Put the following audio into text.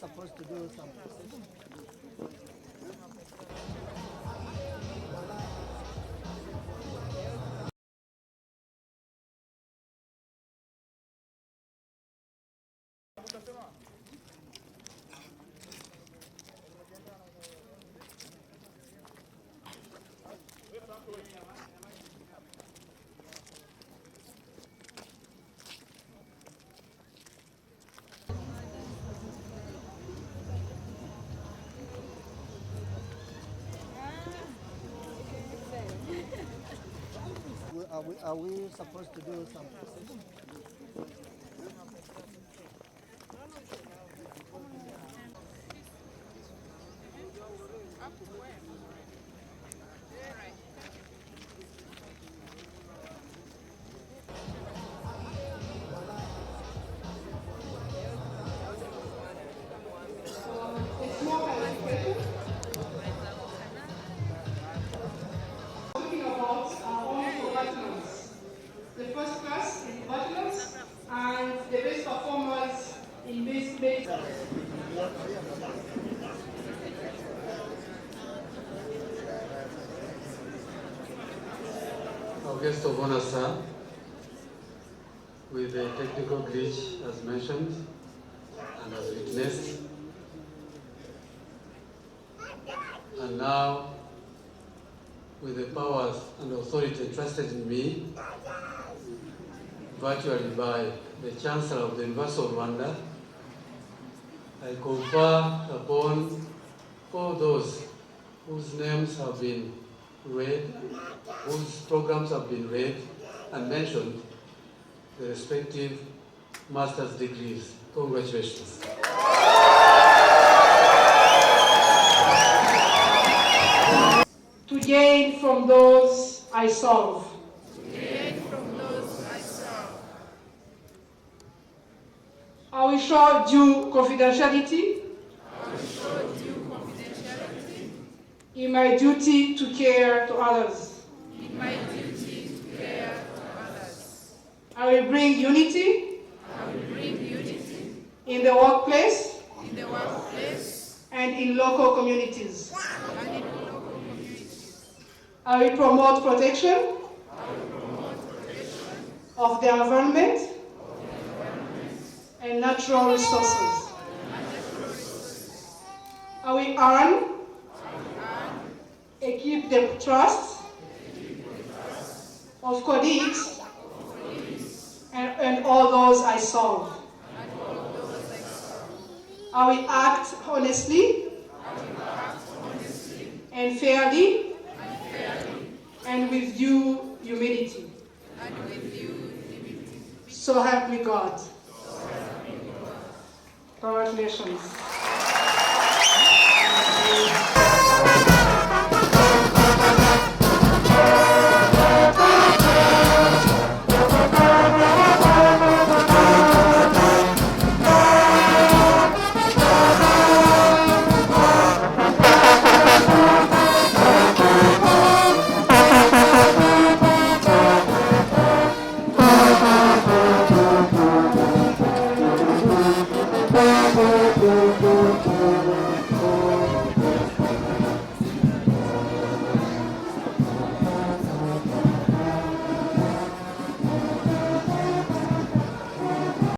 supposed to do something? Are we supposed to do something? It's more complicated. Talking about only for bachelors. The first class in bachelors and the best performers in this base. Our guest of honor, sir, with a technical glitch as mentioned and as witnessed. And now, with the powers and authority entrusted in me, virtually by the Chancellor of the University of Rwanda, I confer upon all those whose names have been read, whose programs have been read and mentioned, the respective master's degrees. Congratulations. To gain from those I solve. I will show due confidentiality in my duty to care to others. I will bring unity in the workplace and in local communities. I will promote protection of the environment and natural resources. I will earn and keep the trust of colleagues and all those I serve. I will act honestly and fairly and with due humility. So help me God. Congratulations.